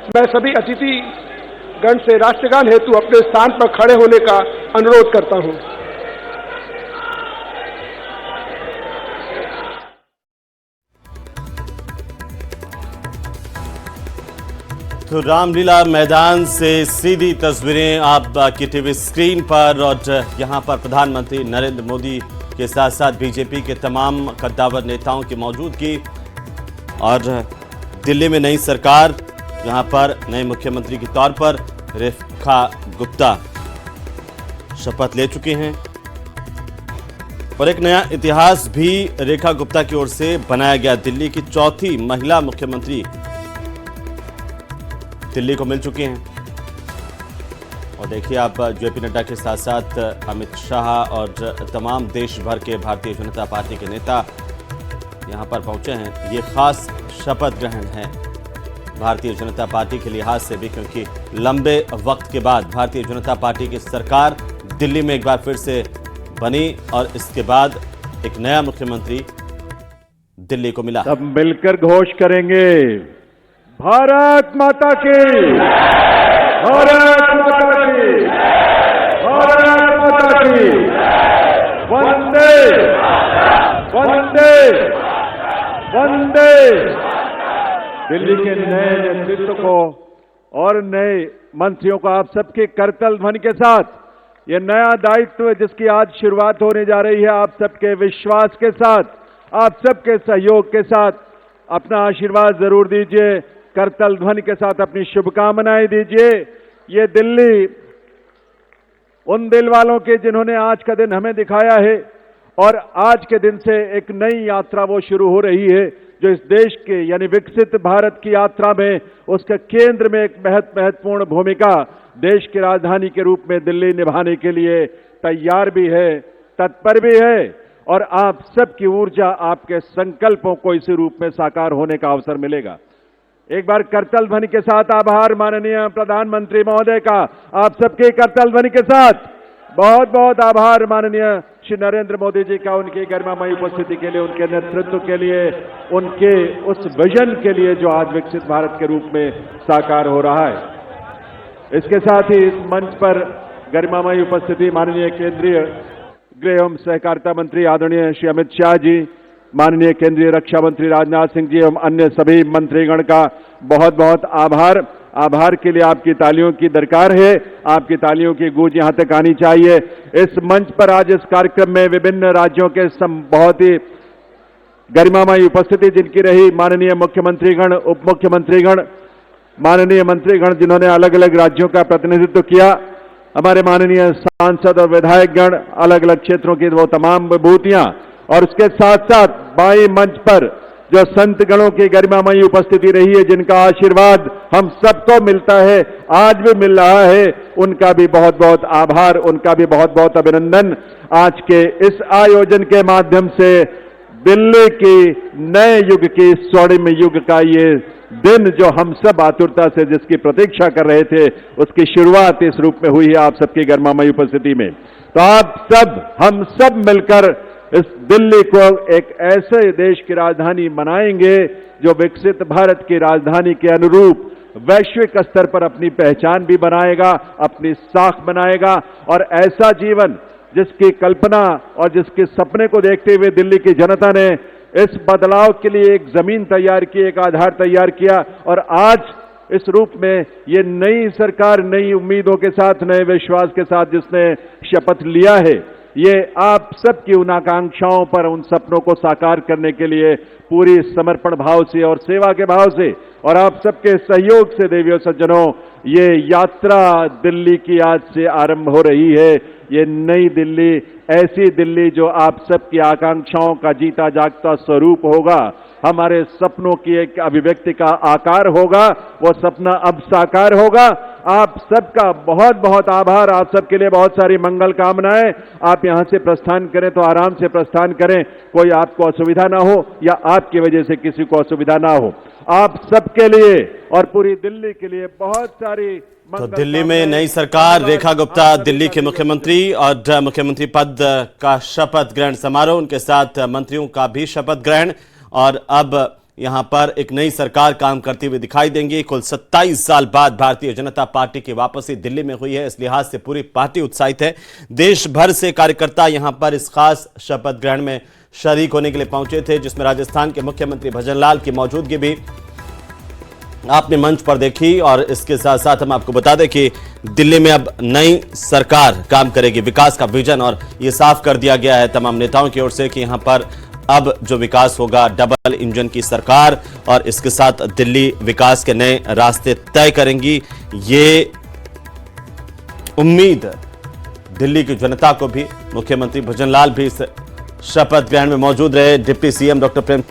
मैं सभी अतिथि गण से राष्ट्रगान हेतु अपने स्थान पर खड़े होने का अनुरोध करता हूं। तो रामलीला मैदान से सीधी तस्वीरें आपकी टीवी स्क्रीन पर, और यहां पर प्रधानमंत्री नरेंद्र मोदी के साथ साथ बीजेपी के तमाम कद्दावर नेताओं की मौजूदगी, और दिल्ली में नई सरकार, यहां पर नए मुख्यमंत्री के तौर पर रेखा गुप्ता शपथ ले चुके हैं, और एक नया इतिहास भी रेखा गुप्ता की ओर से बनाया गया। दिल्ली की चौथी महिला मुख्यमंत्री दिल्ली को मिल चुके हैं। और देखिए आप, जेपी नड्डा के साथ साथ अमित शाह और तमाम देश भर के भारतीय जनता पार्टी के नेता यहां पर पहुंचे हैं। ये खास शपथ ग्रहण है भारतीय जनता पार्टी के लिहाज से भी, क्योंकि लंबे वक्त के बाद भारतीय जनता पार्टी की सरकार दिल्ली में एक बार फिर से बनी, और इसके बाद एक नया मुख्यमंत्री दिल्ली को मिला। सब मिलकर घोष करेंगे, भारत माता की, भारत माता की, भारत माता की, वंदे वंदे वंदे। दिल्ली के नए नेतृत्व को और नए मंत्रियों को आप सबके करतल ध्वनि के साथ ये नया दायित्व जिसकी आज शुरुआत होने जा रही है, आप सबके विश्वास के साथ, आप सबके सहयोग के साथ अपना आशीर्वाद जरूर दीजिए, करतल ध्वनि के साथ अपनी शुभकामनाएं दीजिए। ये दिल्ली उन दिल वालों के जिन्होंने आज का दिन हमें दिखाया है, और आज के दिन से एक नई यात्रा वो शुरू हो रही है जो इस देश के यानी विकसित भारत की यात्रा में उसके केंद्र में एक महत्वपूर्ण भूमिका देश की राजधानी के रूप में दिल्ली निभाने के लिए तैयार भी है, तत्पर भी है, और आप सबकी ऊर्जा, आपके संकल्पों को इसी रूप में साकार होने का अवसर मिलेगा। एक बार करतल ध्वनि के साथ आभार माननीय प्रधानमंत्री महोदय का, आप सबके करतल ध्वनि के साथ बहुत बहुत आभार माननीय श्री नरेंद्र मोदी जी का, उनकी गरिमामयी उपस्थिति के लिए, उनके नेतृत्व के लिए, उनके उस विजन के लिए जो आज विकसित भारत के रूप में साकार हो रहा है। इसके साथ ही इस मंच पर गरिमामयी उपस्थिति माननीय केंद्रीय गृह एवं सहकारिता मंत्री आदरणीय श्री अमित शाह जी, माननीय केंद्रीय रक्षा मंत्री राजनाथ सिंह जी एवं अन्य सभी मंत्रीगण का बहुत बहुत आभार। आभार के लिए आपकी तालियों की दरकार है, आपकी तालियों की गूंज यहां तक आनी चाहिए। इस मंच पर आज इस कार्यक्रम में विभिन्न राज्यों के बहुत ही गरिमामयी उपस्थिति जिनकी रही, माननीय मुख्यमंत्रीगण, उप मुख्यमंत्रीगण, माननीय मंत्रीगण जिन्होंने अलग अलग राज्यों का प्रतिनिधित्व किया, हमारे माननीय सांसद और विधायकगण, अलग अलग क्षेत्रों की वो तमाम विभूतियां, और उसके साथ साथ बाई मंच पर जो संत गणों की गरिमामयी उपस्थिति रही है, जिनका आशीर्वाद हम सबको मिलता है, आज भी मिल रहा है, उनका भी बहुत बहुत आभार, उनका भी बहुत बहुत अभिनंदन। आज के इस आयोजन के माध्यम से दिल्ली की नए युग की, स्वर्णिम युग का ये दिन जो हम सब आतुरता से जिसकी प्रतीक्षा कर रहे थे, उसकी शुरुआत इस रूप में हुई है आप सबकी गरिमामयी उपस्थिति में। तो आप सब, हम सब मिलकर इस दिल्ली को एक ऐसे देश की राजधानी बनाएंगे जो विकसित भारत की राजधानी के अनुरूप वैश्विक स्तर पर अपनी पहचान भी बनाएगा, अपनी साख बनाएगा, और ऐसा जीवन जिसकी कल्पना और जिसके सपने को देखते हुए दिल्ली की जनता ने इस बदलाव के लिए एक जमीन तैयार की, एक आधार तैयार किया, और आज इस रूप में ये नई सरकार नई उम्मीदों के साथ, नए विश्वास के साथ जिसने शपथ लिया है, ये आप सबकी उन आकांक्षाओं पर, उन सपनों को साकार करने के लिए पूरी समर्पण भाव से और सेवा के भाव से और आप सबके सहयोग से देवियों सज्जनों, ये यात्रा दिल्ली की आज से आरंभ हो रही है। ये नई दिल्ली, ऐसी दिल्ली जो आप सबकी आकांक्षाओं का जीता जागता स्वरूप होगा, हमारे सपनों की एक अभिव्यक्ति का आकार होगा, वो सपना अब साकार होगा। आप सबका बहुत बहुत आभार, आप सबके लिए बहुत सारी मंगल कामनाएं। आप यहां से प्रस्थान करें तो आराम से प्रस्थान करें, कोई आपको असुविधा ना हो या आपकी वजह से किसी को असुविधा ना हो। आप सबके लिए और पूरी दिल्ली के लिए बहुत सारी तो दिल्ली में नई सरकार, रेखा गुप्ता दिल्ली के मुख्यमंत्री और मुख्यमंत्री पद का शपथ ग्रहण समारोह, उनके साथ मंत्रियों का भी शपथ ग्रहण, और अब यहां पर एक नई सरकार काम करती हुई दिखाई देंगी। कुल 27 साल बाद भारतीय जनता पार्टी की वापसी दिल्ली में हुई है, इस लिहाज से पूरी पार्टी उत्साहित है। देश भर से कार्यकर्ता यहां पर इस खास शपथ ग्रहण में शरीक होने के लिए पहुंचे थे, जिसमें राजस्थान के मुख्यमंत्री भजनलाल की मौजूदगी भी आपने मंच पर देखी। और इसके साथ साथ हम आपको बता दें कि दिल्ली में अब नई सरकार काम करेगी, विकास का विजन, और ये साफ कर दिया गया है तमाम नेताओं की ओर से कि यहां पर अब जो विकास होगा डबल इंजन की सरकार, और इसके साथ दिल्ली विकास के नए रास्ते तय करेंगी। ये उम्मीद दिल्ली की जनता को भी। मुख्यमंत्री भजनलाल भी इस शपथ ग्रहण में मौजूद रहे। डिप्टी सीएम डॉक्टर प्रेम